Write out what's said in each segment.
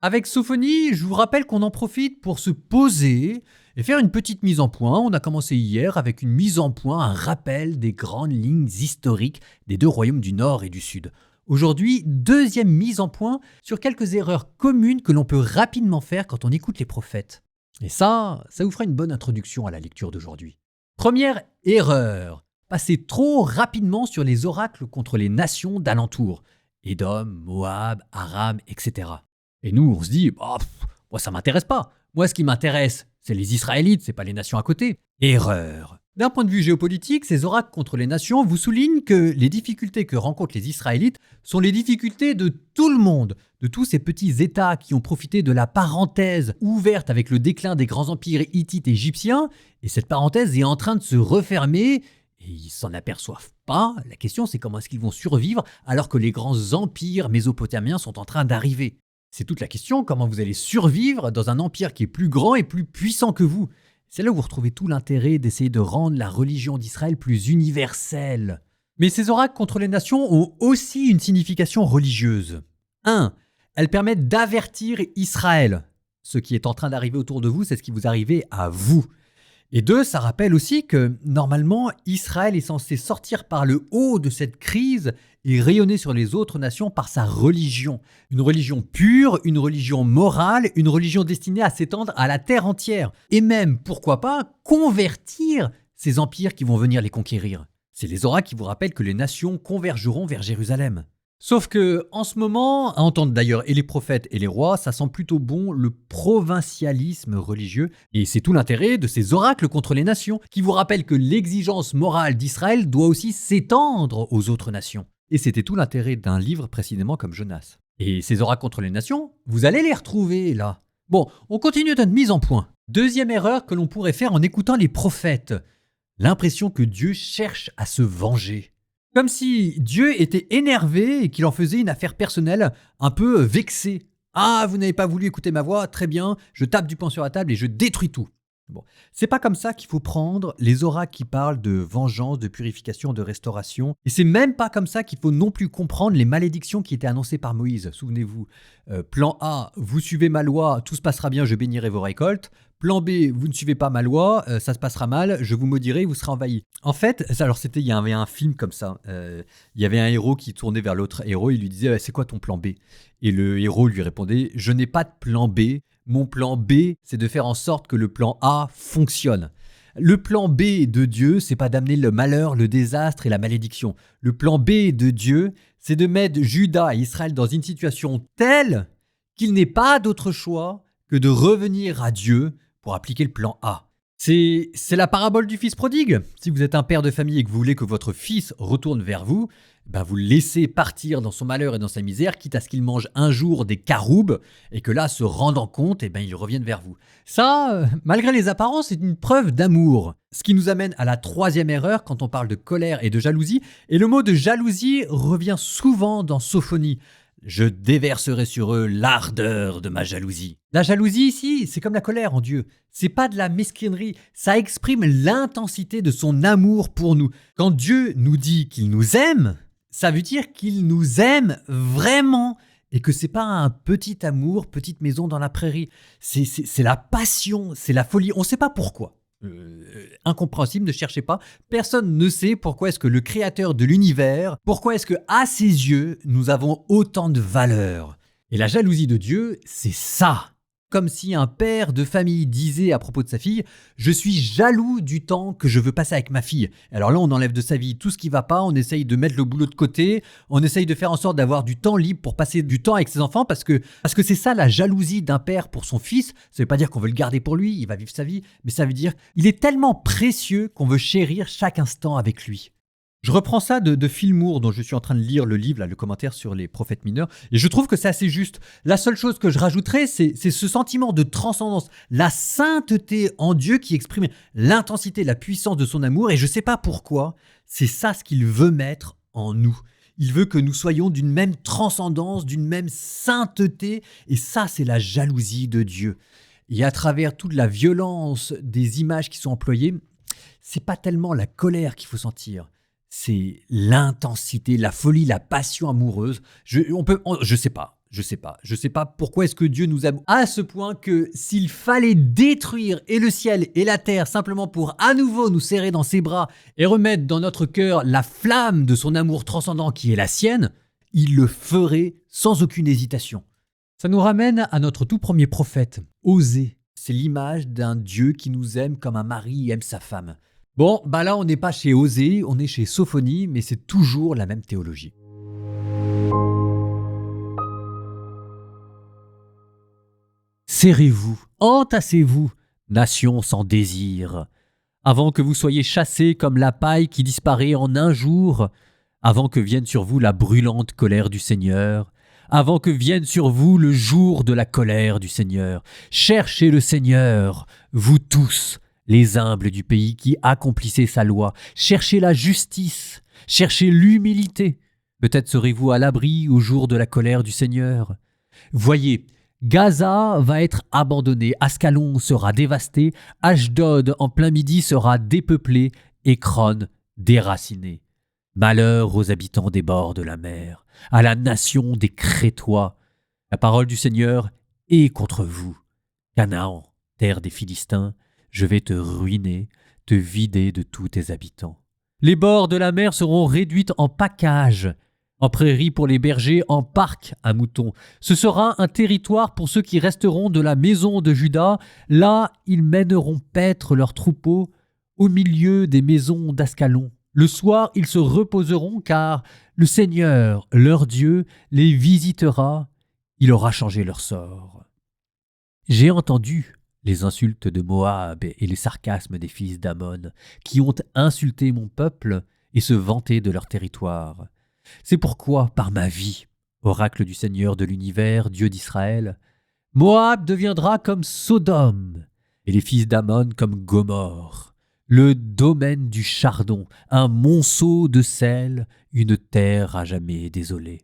Avec Sophonie, je vous rappelle qu'on en profite pour se poser et faire une petite mise en point. On a commencé hier avec une mise en point, un rappel des grandes lignes historiques des deux royaumes du Nord et du Sud. Aujourd'hui, deuxième mise en point sur quelques erreurs communes que l'on peut rapidement faire quand on écoute les prophètes. Et ça vous fera une bonne introduction à la lecture d'aujourd'hui. Première erreur, passer trop rapidement sur les oracles contre les nations d'alentour. Édom, Moab, Aram, etc. Et nous, on se dit, moi ça m'intéresse pas. Moi, ce qui m'intéresse, c'est les Israélites, c'est pas les nations à côté. Erreur. D'un point de vue géopolitique, ces oracles contre les nations vous soulignent que les difficultés que rencontrent les Israélites sont les difficultés de tout le monde, de tous ces petits États qui ont profité de la parenthèse ouverte avec le déclin des grands empires hittites et égyptiens, et cette parenthèse est en train de se refermer, et ils s'en aperçoivent pas. La question, c'est comment est-ce qu'ils vont survivre alors que les grands empires mésopotamiens sont en train d'arriver. C'est toute la question, comment vous allez survivre dans un empire qui est plus grand et plus puissant que vous. C'est là où vous retrouvez tout l'intérêt d'essayer de rendre la religion d'Israël plus universelle. Mais ces oracles contre les nations ont aussi une signification religieuse. 1. Elles permettent d'avertir Israël. Ce qui est en train d'arriver autour de vous, c'est ce qui vous arrive à vous. Et 2, ça rappelle aussi que normalement, Israël est censé sortir par le haut de cette crise et rayonner sur les autres nations par sa religion. Une religion pure, une religion morale, une religion destinée à s'étendre à la terre entière. Et même, pourquoi pas, convertir ces empires qui vont venir les conquérir. C'est les oracles qui vous rappellent que les nations convergeront vers Jérusalem. Sauf que, en ce moment, à entendre d'ailleurs et les prophètes et les rois, ça sent plutôt bon le provincialisme religieux. Et c'est tout l'intérêt de ces oracles contre les nations, qui vous rappellent que l'exigence morale d'Israël doit aussi s'étendre aux autres nations. Et c'était tout l'intérêt d'un livre précisément comme Jonas. Et ces oracles contre les nations, vous allez les retrouver là. Bon, on continue notre mise en point. Deuxième erreur que l'on pourrait faire en écoutant les prophètes. L'impression que Dieu cherche à se venger. Comme si Dieu était énervé et qu'il en faisait une affaire personnelle, un peu vexé. Ah, vous n'avez pas voulu écouter ma voix, très bien, je tape du poing sur la table et je détruis tout. Bon, c'est pas comme ça qu'il faut prendre les oracles qui parlent de vengeance, de purification, de restauration. Et c'est même pas comme ça qu'il faut non plus comprendre les malédictions qui étaient annoncées par Moïse. Souvenez-vous, plan A, vous suivez ma loi, tout se passera bien, je bénirai vos récoltes. Plan B, vous ne suivez pas ma loi, ça se passera mal, je vous maudirai, vous serez envahi. En fait, alors il y avait un film comme ça. Il y avait un héros qui tournait vers l'autre héros, il lui disait c'est quoi ton plan B? Et le héros lui répondait je n'ai pas de plan B. Mon plan B, c'est de faire en sorte que le plan A fonctionne. Le plan B de Dieu, c'est pas d'amener le malheur, le désastre et la malédiction. Le plan B de Dieu, c'est de mettre Juda et Israël dans une situation telle qu'il n'ait pas d'autre choix que de revenir à Dieu pour appliquer le plan A. C'est la parabole du fils prodigue. Si vous êtes un père de famille et que vous voulez que votre fils retourne vers vous, vous le laissez partir dans son malheur et dans sa misère, quitte à ce qu'il mange un jour des caroubes et que là, se rendant compte, il revienne vers vous. Ça, malgré les apparences, c'est une preuve d'amour. Ce qui nous amène à la troisième erreur quand on parle de colère et de jalousie. Et le mot de jalousie revient souvent dans Sophonie. Je déverserai sur eux l'ardeur de ma jalousie. La jalousie ici, c'est comme la colère en Dieu. C'est pas de la mesquinerie, ça exprime l'intensité de son amour pour nous. Quand Dieu nous dit qu'il nous aime, ça veut dire qu'il nous aime vraiment et que c'est pas un petit amour, petite maison dans la prairie. C'est la passion, c'est la folie. On sait pas pourquoi. Incompréhensible, ne cherchez pas. Personne ne sait pourquoi est-ce que le créateur de l'univers, pourquoi est-ce que à ses yeux, nous avons autant de valeur. Et la jalousie de Dieu, c'est ça. Comme si un père de famille disait à propos de sa fille « Je suis jaloux du temps que je veux passer avec ma fille ». Alors là, on enlève de sa vie tout ce qui va pas, on essaye de mettre le boulot de côté, on essaye de faire en sorte d'avoir du temps libre pour passer du temps avec ses enfants parce que c'est ça la jalousie d'un père pour son fils. Ça veut pas dire qu'on veut le garder pour lui, il va vivre sa vie, mais ça veut dire qu'il est tellement précieux qu'on veut chérir chaque instant avec lui. Je reprends ça de Phil Moore, dont je suis en train de lire le livre, le commentaire sur les prophètes mineurs, et je trouve que c'est assez juste. La seule chose que je rajouterais, c'est ce sentiment de transcendance, la sainteté en Dieu qui exprime l'intensité, la puissance de son amour, et je ne sais pas pourquoi, c'est ça ce qu'il veut mettre en nous. Il veut que nous soyons d'une même transcendance, d'une même sainteté, et ça, c'est la jalousie de Dieu. Et à travers toute la violence des images qui sont employées, c'est pas tellement la colère qu'il faut sentir. C'est l'intensité, la folie, la passion amoureuse. Je sais pas. Je sais pas. Je sais pas pourquoi est-ce que Dieu nous aime à ce point que s'il fallait détruire et le ciel et la terre simplement pour à nouveau nous serrer dans ses bras et remettre dans notre cœur la flamme de son amour transcendant qui est la sienne, il le ferait sans aucune hésitation. Ça nous ramène à notre tout premier prophète, Osée. C'est l'image d'un Dieu qui nous aime comme un mari aime sa femme. Bon, bah là on n'est pas chez Osée, on est chez Sophonie, mais c'est toujours la même théologie. Serrez-vous, entassez-vous, nation sans désir, avant que vous soyez chassés comme la paille qui disparaît en un jour, avant que vienne sur vous la brûlante colère du Seigneur, avant que vienne sur vous le jour de la colère du Seigneur. Cherchez le Seigneur, vous tous, les humbles du pays qui accomplissez sa loi. Cherchez la justice, cherchez l'humilité. Peut-être serez-vous à l'abri au jour de la colère du Seigneur. Voyez, Gaza va être abandonné, Ascalon sera dévasté, Ashdod en plein midi sera dépeuplé, Écron déraciné. Malheur aux habitants des bords de la mer, à la nation des Crétois. La parole du Seigneur est contre vous. Canaan, terre des Philistins, je vais te ruiner, te vider de tous tes habitants. Les bords de la mer seront réduits en pacage, en prairie pour les bergers, en parc à moutons. Ce sera un territoire pour ceux qui resteront de la maison de Juda. Là, ils mèneront paître leurs troupeaux au milieu des maisons d'Ascalon. Le soir, ils se reposeront, car le Seigneur, leur Dieu, les visitera. Il aura changé leur sort. J'ai entendu les insultes de Moab et les sarcasmes des fils d'Ammon, qui ont insulté mon peuple et se vanté de leur territoire. C'est pourquoi, par ma vie, oracle du Seigneur de l'univers, Dieu d'Israël, Moab deviendra comme Sodome, et les fils d'Ammon comme Gomorrhe, le domaine du chardon, un monceau de sel, une terre à jamais désolée.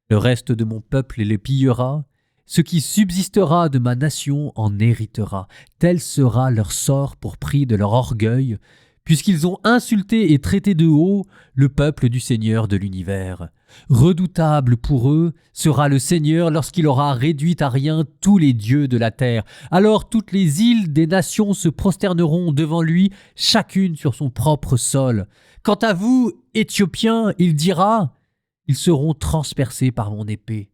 Le reste de mon peuple les pillera, ce qui subsistera de ma nation en héritera. Tel sera leur sort pour prix de leur orgueil, puisqu'ils ont insulté et traité de haut le peuple du Seigneur de l'univers. Redoutable pour eux sera le Seigneur lorsqu'il aura réduit à rien tous les dieux de la terre. Alors toutes les îles des nations se prosterneront devant lui, chacune sur son propre sol. Quant à vous, Éthiopiens, il dira, ils seront transpercés par mon épée.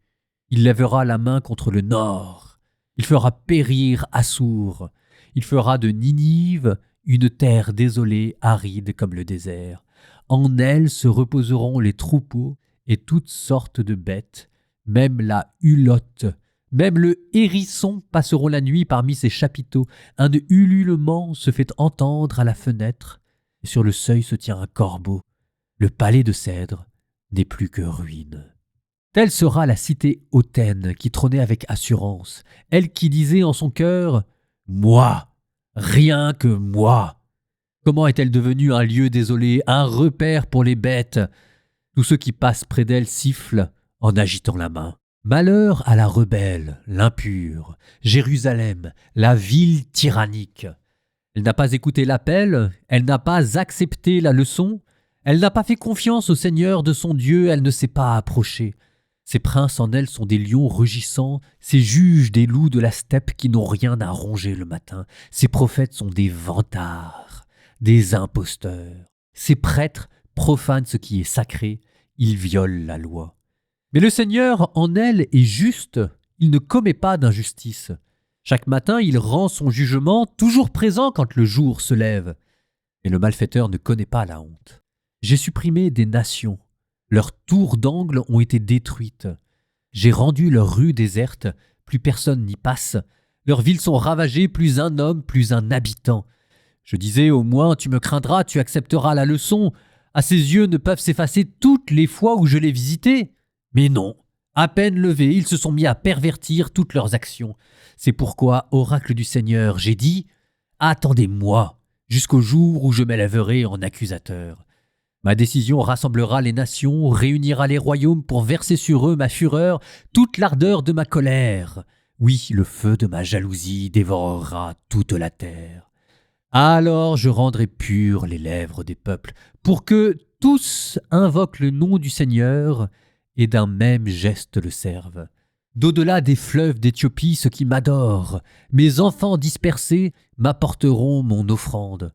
Il lèvera la main contre le nord. Il fera périr Assour. Il fera de Ninive une terre désolée, aride comme le désert. En elle se reposeront les troupeaux et toutes sortes de bêtes, même la hulotte, même le hérisson passeront la nuit parmi ses chapiteaux. Un ululement se fait entendre à la fenêtre, et sur le seuil se tient un corbeau. Le palais de cèdre n'est plus que ruine. Telle sera la cité hautaine qui trônait avec assurance, elle qui disait en son cœur « Moi, rien que moi !» Comment est-elle devenue un lieu désolé, un repère pour les bêtes? Tous ceux qui passent près d'elle sifflent en agitant la main. Malheur à la rebelle, l'impure, Jérusalem, la ville tyrannique. Elle n'a pas écouté l'appel, elle n'a pas accepté la leçon, elle n'a pas fait confiance au Seigneur de son Dieu, elle ne s'est pas approchée. Ces princes en elle sont des lions rugissants, ces juges des loups de la steppe qui n'ont rien à ronger le matin. Ces prophètes sont des vantards, des imposteurs. Ces prêtres profanent ce qui est sacré, ils violent la loi. Mais le Seigneur en elle est juste, il ne commet pas d'injustice. Chaque matin, il rend son jugement, toujours présent quand le jour se lève. Mais le malfaiteur ne connaît pas la honte. J'ai supprimé des nations. Leurs tours d'angle ont été détruites. J'ai rendu leurs rues désertes, plus personne n'y passe. Leurs villes sont ravagées, plus un homme, plus un habitant. Je disais, au moins tu me craindras, tu accepteras la leçon. À ses yeux ne peuvent s'effacer toutes les fois où je l'ai visité. Mais non, à peine levés, ils se sont mis à pervertir toutes leurs actions. C'est pourquoi, oracle du Seigneur, j'ai dit, attendez-moi jusqu'au jour où je m'élèverai en accusateur. Ma décision rassemblera les nations, réunira les royaumes pour verser sur eux ma fureur, toute l'ardeur de ma colère. Oui, le feu de ma jalousie dévorera toute la terre. Alors je rendrai pures les lèvres des peuples, pour que tous invoquent le nom du Seigneur et d'un même geste le servent. D'au-delà des fleuves d'Éthiopie, ceux qui m'adorent, mes enfants dispersés, m'apporteront mon offrande.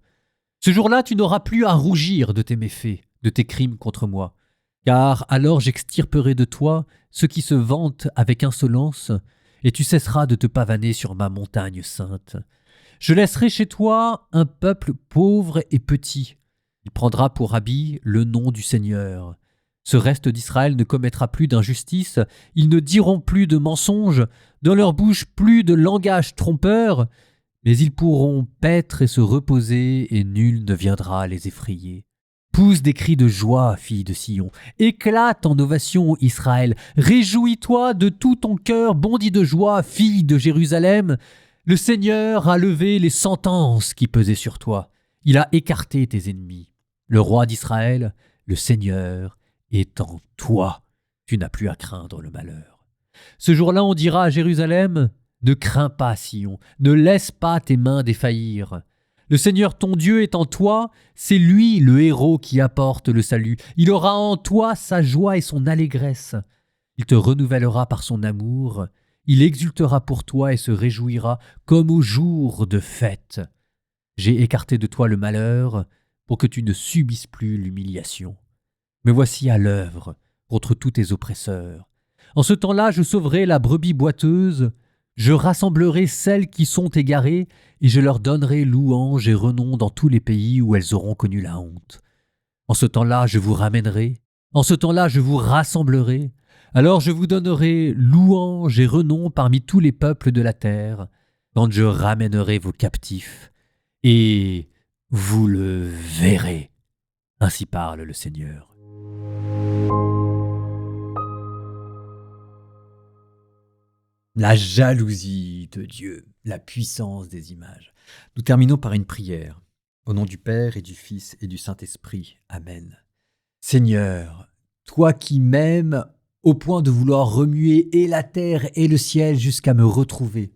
Ce jour-là, tu n'auras plus à rougir de tes méfaits, de tes crimes contre moi. Car alors j'extirperai de toi ceux qui se vantent avec insolence, et tu cesseras de te pavaner sur ma montagne sainte. Je laisserai chez toi un peuple pauvre et petit. Il prendra pour habit le nom du Seigneur. Ce reste d'Israël ne commettra plus d'injustice, ils ne diront plus de mensonges, dans leur bouche plus de langage trompeur, mais ils pourront paître et se reposer, et nul ne viendra les effrayer. Pousse des cris de joie, fille de Sion, éclate en ovation, Israël, réjouis-toi de tout ton cœur, bondis de joie, fille de Jérusalem. Le Seigneur a levé les sentences qui pesaient sur toi, il a écarté tes ennemis. Le roi d'Israël, le Seigneur, est en toi, tu n'as plus à craindre le malheur. Ce jour-là, on dira à Jérusalem, ne crains pas, Sion, ne laisse pas tes mains défaillir. Le Seigneur ton Dieu est en toi, c'est lui le héros qui apporte le salut. Il aura en toi sa joie et son allégresse. Il te renouvellera par son amour, il exultera pour toi et se réjouira comme au jour de fête. J'ai écarté de toi le malheur pour que tu ne subisses plus l'humiliation. Me voici à l'œuvre contre tous tes oppresseurs. En ce temps-là, je sauverai la brebis boiteuse, je rassemblerai celles qui sont égarées, et je leur donnerai louange et renom dans tous les pays où elles auront connu la honte. En ce temps-là, je vous ramènerai, en ce temps-là, je vous rassemblerai, alors je vous donnerai louange et renom parmi tous les peuples de la terre, quand je ramènerai vos captifs, et vous le verrez. Ainsi parle le Seigneur. La jalousie de Dieu, la puissance des images. Nous terminons par une prière. Au nom du Père et du Fils et du Saint-Esprit. Amen. Seigneur, toi qui m'aimes au point de vouloir remuer et la terre et le ciel jusqu'à me retrouver.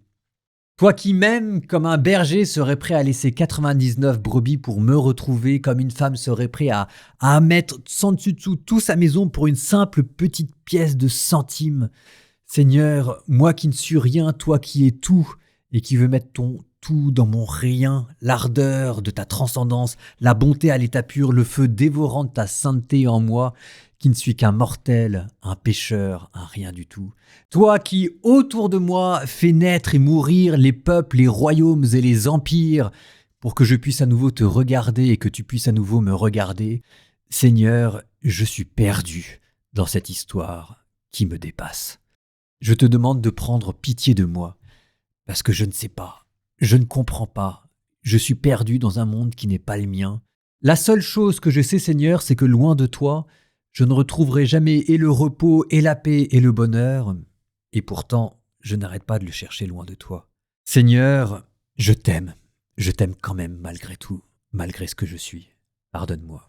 Toi qui m'aimes comme un berger serait prêt à laisser 99 brebis pour me retrouver, comme une femme serait prête à mettre sans dessus-dessous toute sa maison pour une simple petite pièce de centime. Seigneur, moi qui ne suis rien, toi qui es tout, et qui veux mettre ton tout dans mon rien, l'ardeur de ta transcendance, la bonté à l'état pur, le feu dévorant de ta sainteté en moi, qui ne suis qu'un mortel, un pécheur, un rien du tout. Toi qui, autour de moi, fais naître et mourir les peuples, les royaumes et les empires, pour que je puisse à nouveau te regarder et que tu puisses à nouveau me regarder. Seigneur, je suis perdu dans cette histoire qui me dépasse. Je te demande de prendre pitié de moi, parce que je ne sais pas, je ne comprends pas, je suis perdu dans un monde qui n'est pas le mien. La seule chose que je sais, Seigneur, c'est que loin de toi, je ne retrouverai jamais et le repos, et la paix, et le bonheur, et pourtant, je n'arrête pas de le chercher loin de toi. Seigneur, je t'aime quand même malgré tout, malgré ce que je suis. Pardonne-moi.